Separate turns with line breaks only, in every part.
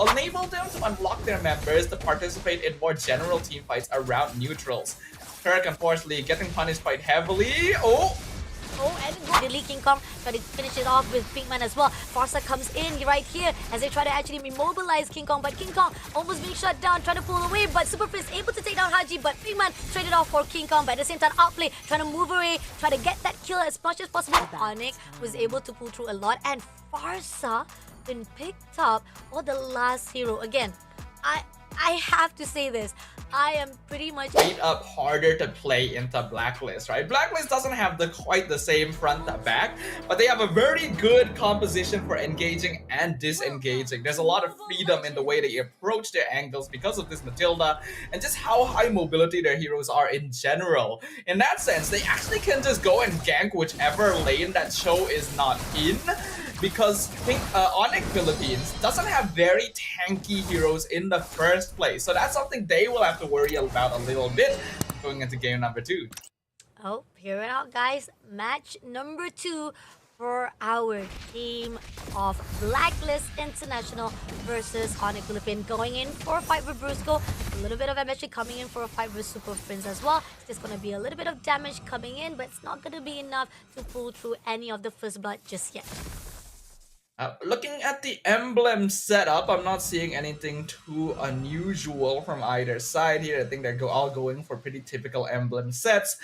enable them to unlock their members to participate in more general team fights around neutrals. Kirk, unfortunately, getting punished quite heavily.
Oh, and good. King Kong try to finish it off with Pinkman as well. Farsa comes in right here as they try to actually immobilize King Kong, but King Kong almost being shut down, trying to pull away, but Super Prince able to take down Haji, but Pinkman traded off for King Kong, but at the same time outplay, trying to move away, try to get that kill as much as possible. Onic was able to pull through a lot, and Farsa been picked up for the last hero. Again, I have to say this. I am pretty much
made up harder to play into Blacklist, right? Blacklist doesn't have quite the same front to back, but they have a very good composition for engaging and disengaging. There's a lot of freedom in the way they approach their angles because of this Matilda and just how high mobility their heroes are in general. In that sense, they actually can just go and gank whichever lane that Cho is not in, because I think Onic Philippines doesn't have very tanky heroes in the first place. So that's something they will have to worry about a little bit going into game number 2.
Oh, hear it out, guys. Match number 2 for our team of Blacklist International versus Onic Philippines. Going in for a fight with Brusco. A little bit of MSG coming in for a fight with Super Prince as well. It's just going to be a little bit of damage coming in, but it's not going to be enough to pull through any of the first blood just yet.
Looking at the emblem setup, I'm not seeing anything too unusual from either side here. I think they're all going for pretty typical emblem sets.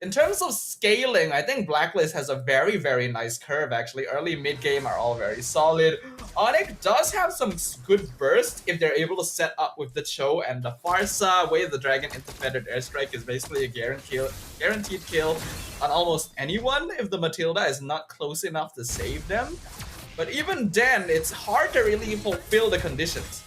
In terms of scaling, I think Blacklist has a very, very nice curve, actually. Early, mid-game are all very solid. Onic does have some good burst if they're able to set up with the Cho and the Farsa. Wave the Dragon into Feathered Airstrike is basically a guaranteed kill on almost anyone if the Matilda is not close enough to save them. But even then, it's hard to really fulfill the conditions.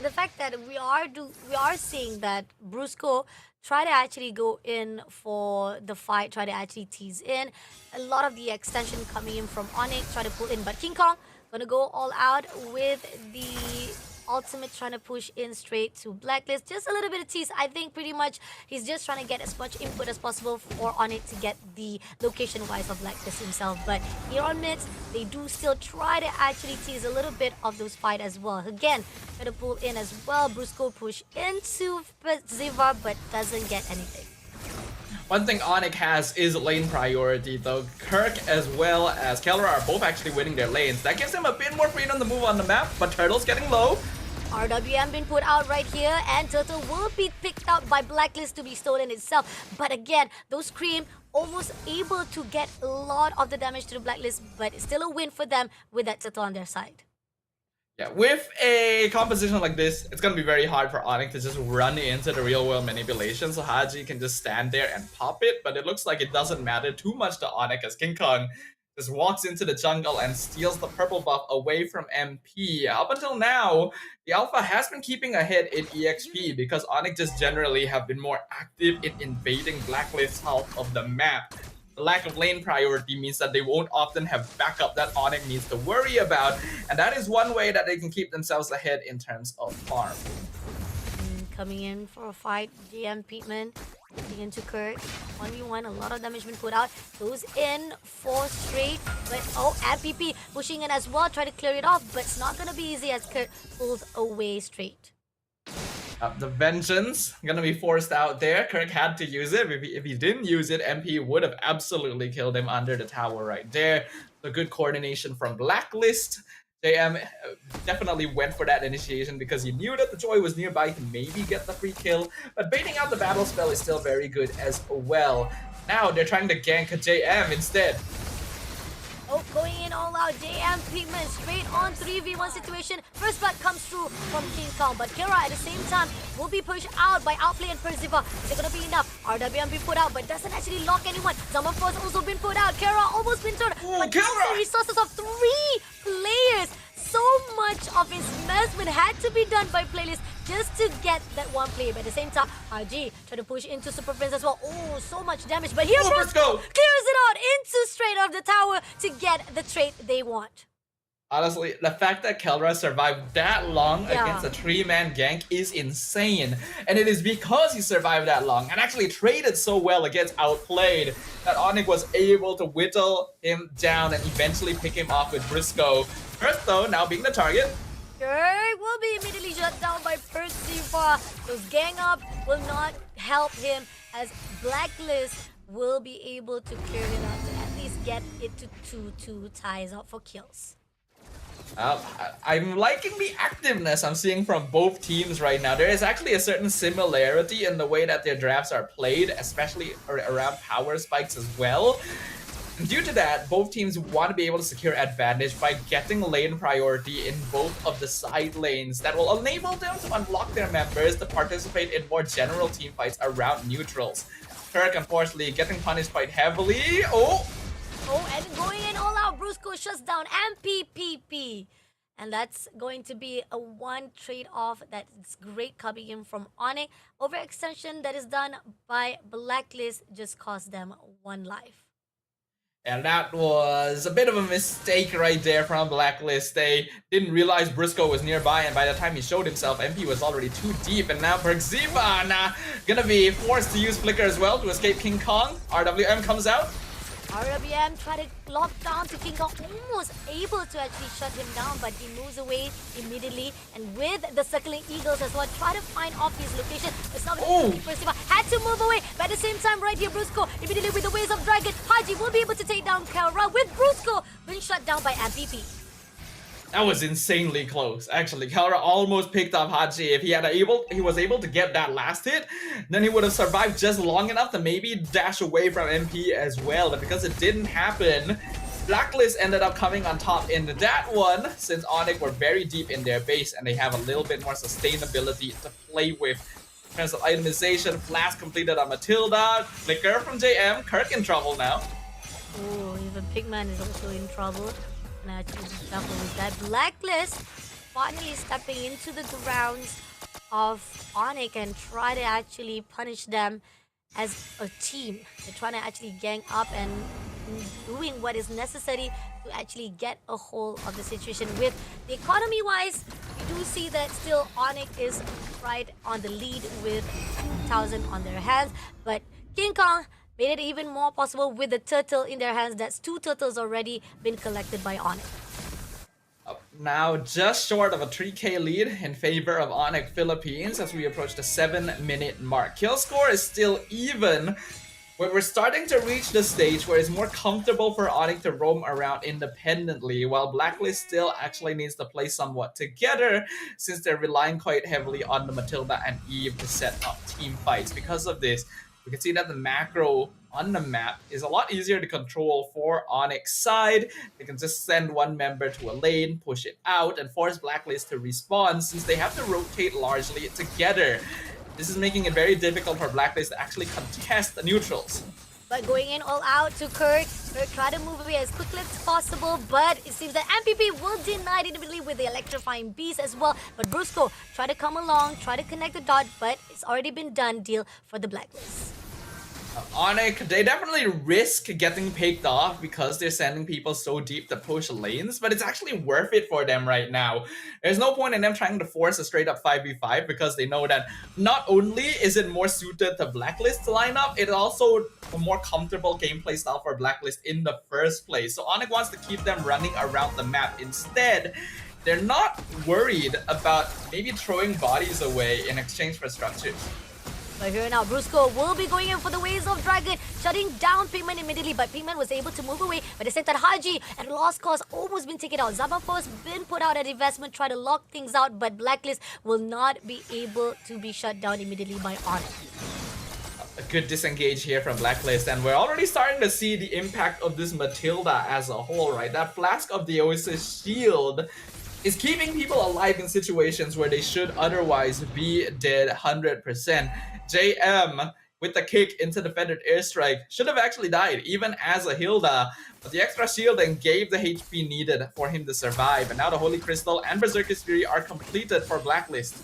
The fact that we are seeing that Brusco try to actually go in for the fight, try to actually tease in. A lot of the extension coming in from Onic, try to pull in, but King Kong gonna go all out with the ultimate, trying to push in straight to Blacklist. Just a little bit of tease. I think pretty much he's just trying to get as much input as possible for Onic to get the location-wise of Blacklist himself. But here on mids, they do still try to actually tease a little bit of those fight as well. Again, try to pull in as well. Brusco push into Ziva, but doesn't get anything.
One thing Onic has is lane priority, though. Kirk as well as Keller are both actually winning their lanes. That gives him a bit more freedom to move on the map, but Turtle's getting low.
RWM been put out right here, and Turtle will be picked out by Blacklist to be stolen itself. But again, those Scream almost able to get a lot of the damage to the Blacklist, but it's still a win for them with that Turtle on their side.
Yeah, with a composition like this, it's going to be very hard for Onic to just run into the real-world manipulation, so Haji can just stand there and pop it, but it looks like it doesn't matter too much to Onic as King Kong just walks into the jungle and steals the purple buff away from MP. Up until now, the Alpha has been keeping ahead in EXP because Onic just generally have been more active in invading Blacklist's half of the map. The lack of lane priority means that they won't often have backup that Onic needs to worry about, and that is one way that they can keep themselves ahead in terms of farm.
Coming in for a fight, GM Peatman getting into Kurt. 1v1, a lot of damage been put out. Goes in for straight, but and PP pushing in as well, try to clear it off, but it's not gonna be easy as Kurt pulls away straight.
The vengeance gonna be forced out there. Kirk had to use it. If he didn't use it, MP would have absolutely killed him under the tower right there. So good coordination from Blacklist. JM definitely went for that initiation because he knew that the Joy was nearby to maybe get the free kill. But baiting out the battle spell is still very good as well. Now they're trying to gank JM instead.
Oh, going in all out, JM Pigman straight on 3v1 situation. First blood comes through from King Kong, but Kira at the same time will be pushed out by Outplay and Perziva. Is it gonna be enough? RWM been put out, but doesn't actually lock anyone. Zaman Force also been put out. Kira almost been turned, but the resources of 3 players. So much of investment had to be done by Playlist just to get that one play. But at the same time, RG tried to push into Super Prince as well. Oh, so much damage. But here Brusco clears it out into straight off the tower to get the trait they want.
Honestly, the fact that Keldra survived that long against a 3-man gank is insane. And it is because he survived that long and actually traded so well against Outplayed that Onic was able to whittle him down and eventually pick him off with Briscoe. Earth, though, now being the target.
Kirk will be immediately shut down by Perciva. Those gang up will not help him as Blacklist will be able to clear it out to at least get it to 2-2 ties up for kills.
I'm liking the activeness I'm seeing from both teams right now. There is actually a certain similarity in the way that their drafts are played, especially around power spikes as well. And due to that, both teams want to be able to secure advantage by getting lane priority in both of the side lanes that will enable them to unlock their members to participate in more general team fights around neutrals. Kirk, unfortunately, getting punished quite heavily.
Oh, and going in all out, Brusco shuts down MPPP. And that's going to be a one trade-off that's great coming in from Onic. Overextension that is done by Blacklist just cost them 1 life.
And that was a bit of a mistake right there from Blacklist. They didn't realize Briscoe was nearby, and by the time he showed himself, MP was already too deep. And now Perciva gonna be forced to use Flicker as well to escape King Kong. RWM comes out.
RWM tried to lock down to King Kong, almost able to actually shut him down, but he moves away immediately. And with the circling eagles as well, try to find off his location. It's not Perciva had to move away, but at the same time, right here, Brusco immediately with the waves of dragon. Haji will be able to take down Kara with Brusco being shut down by MPP.
That was insanely close. Actually, Kara almost picked up Haji. If he was able to get that last hit, then he would have survived just long enough to maybe dash away from MP as well. But because it didn't happen, Blacklist ended up coming on top in that one, since Onic were very deep in their base and they have a little bit more sustainability to play with. In terms of itemization, Flash completed on Matilda, Flicker from JM, Kirk in trouble now.
Oh, even Pigman is also in trouble. And actually be careful with that. Blacklist finally stepping into the grounds of Onic and try to actually punish them as a team. They're trying to actually gang up and doing what is necessary to actually get a hold of the situation. With the economy wise, we do see that still Onic is right on the lead with 2,000 on their hands, but King Kong made it even more possible with the turtle in their hands. That's 2 turtles already been collected by Onic.
Now just short of a 3k lead in favor of Onic Philippines as we approach the 7-minute mark. Kill score is still even, but we're starting to reach the stage where it's more comfortable for Onic to roam around independently, while Blacklist still actually needs to play somewhat together since they're relying quite heavily on the Matilda and Eve to set up team fights. Because of this, we can see that the macro on the map is a lot easier to control for Onic's side. They can just send one member to a lane, push it out, and force Blacklist to respawn since they have to rotate largely together. This is making it very difficult for Blacklist to actually contest the neutrals.
But going in all out to Kirk. Kirk try to move away as quickly as possible, but it seems that MPP will deny it immediately with the electrifying beast as well. But Brusco try to come along, try to connect the dot, but it's already been done deal for the Blacklist.
Onic, they definitely risk getting picked off because they're sending people so deep to push lanes, but it's actually worth it for them right now. There's no point in them trying to force a straight up 5v5 because they know that not only is it more suited to Blacklist to line up, it's also a more comfortable gameplay style for Blacklist in the first place. So Onic wants to keep them running around the map. Instead, they're not worried about maybe throwing bodies away in exchange for structures.
But here now, Brusco will be going in for the Waves of Dragon, shutting down Pigman immediately, but Pigman was able to move away. But at the same time, Haji and Lost Cause almost been taken out. Zabafo's been put out at investment, try to lock things out, but Blacklist will not be able to be shut down immediately by Onic.
A good disengage here from Blacklist, and we're already starting to see the impact of this Matilda as a whole, right? That Flask of the Oasis shield is keeping people alive in situations where they should otherwise be dead 100%. JM with the kick into the feathered airstrike should have actually died even as a Hilda, but the extra shielding gave the HP needed for him to survive. And now the Holy Crystal and Berserker's Fury are completed for Blacklist.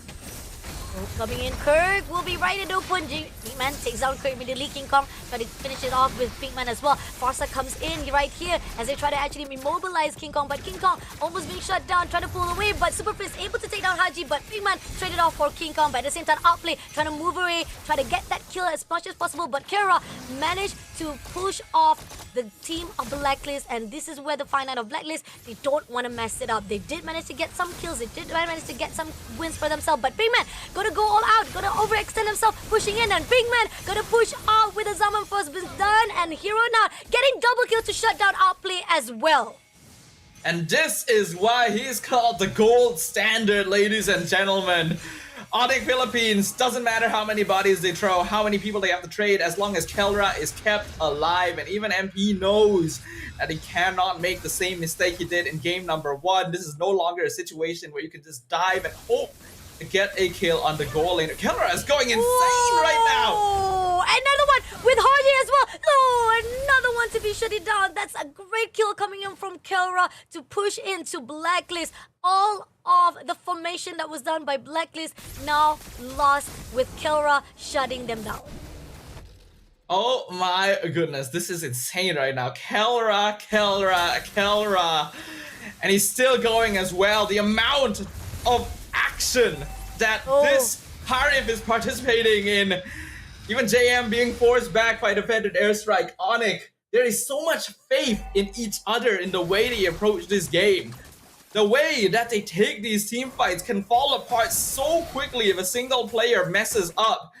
Coming in, Kirk will be right in open. Pinkman takes down Kirk immediately. King Kong trying to finish it off with Pinkman as well. Farsa comes in right here as they try to actually immobilize King Kong, but King Kong almost being shut down, trying to pull away, but Super Fist able to take down Haji, but Pinkman traded off for King Kong, but at the same time outplay, trying to move away, try to get that kill as much as possible, but Kara managed to push off the team of Blacklist, and this is where the fine line of Blacklist, they don't want to mess it up. They did manage to get some kills, they did manage to get some wins for themselves, but Big Man gonna go all out, gonna overextend himself, pushing in, and Big Man gonna push out with a Zaman first been done, and Hero now getting double kill to shut down outplay as well.
And this is why he's called the gold standard, ladies and gentlemen. Onic Philippines, doesn't matter how many bodies they throw, how many people they have to trade, as long as Kelra is kept alive. And even MP knows that he cannot make the same mistake he did in game number 1. This is no longer a situation where you can just dive and hope to get a kill on the goal lane. Kelra is going insane right now.
Another one with Hardy as well. No, another one to be shutting down. That's a great kill coming in from Kelra to push into Blacklist. All of the formation that was done by Blacklist now lost with Kelra shutting them down.
Oh my goodness, this is insane right now. Kelra. And he's still going as well. The amount of action that this Harif is participating in. Even JM being forced back by defended airstrike. Onic, there is so much faith in each other in the way they approach this game. The way that they take these team fights can fall apart so quickly if a single player messes up.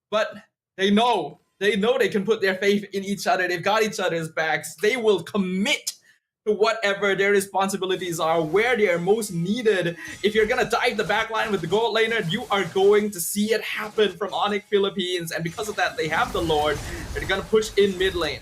But they know they can put their faith in each other. They've got each other's backs. They will commit to whatever their responsibilities are, where they are most needed. If you're gonna dive the backline with the gold laner, you are going to see it happen from Onic Philippines, and because of that, they have the Lord. They're gonna push in mid lane.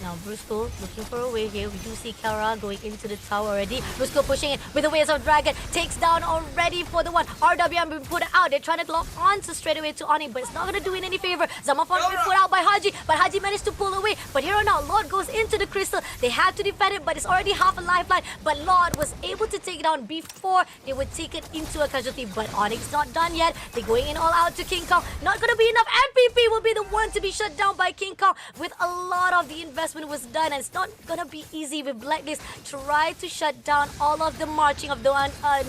Now Brusco looking for a way here. We do see Kelra going into the tower already. Brusco pushing it with the Waves of Dragon. Takes down already for the one. RWM been put out. They're trying to lock on to straight away to Onic, but it's not going to do it any favor. Zamafon been put out by Haji, but Haji managed to pull away. But here now, Lord goes into the crystal. They have to defend it, but it's already half a lifeline. But Lord was able to take it down before they would take it into a casualty. But Onyx not done yet. They're going in all out to King Kong. Not going to be enough. MPP will be the one to be shut down by King Kong with a lot of the investment was done, and it's not gonna be easy with Blacklist try to shut down all of the marching of the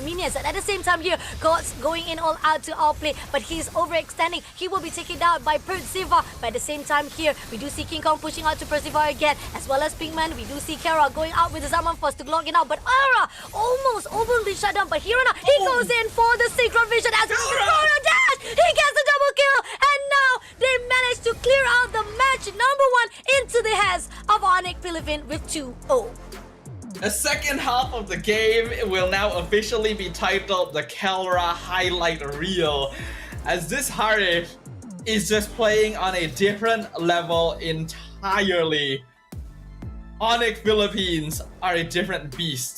minions, and at the same time here God's going in all out to outplay, but he's overextending. He will be taken down by Percival, but at the same time here we do see King Kong pushing out to Percival again, as well as Pinkman. We do see Kara going out with the Zaman first to log in out, but Aura almost overly shut down, but here now he goes in for the synchron vision as well as the dash. He gets the double kill, and now they manage to clear out the match number 1 into the hands of Onic Philippines with 2-0.
The second half of the game will now officially be titled the Kelra Highlight Reel, as this Harif is just playing on a different level entirely. Onic Philippines are a different beast.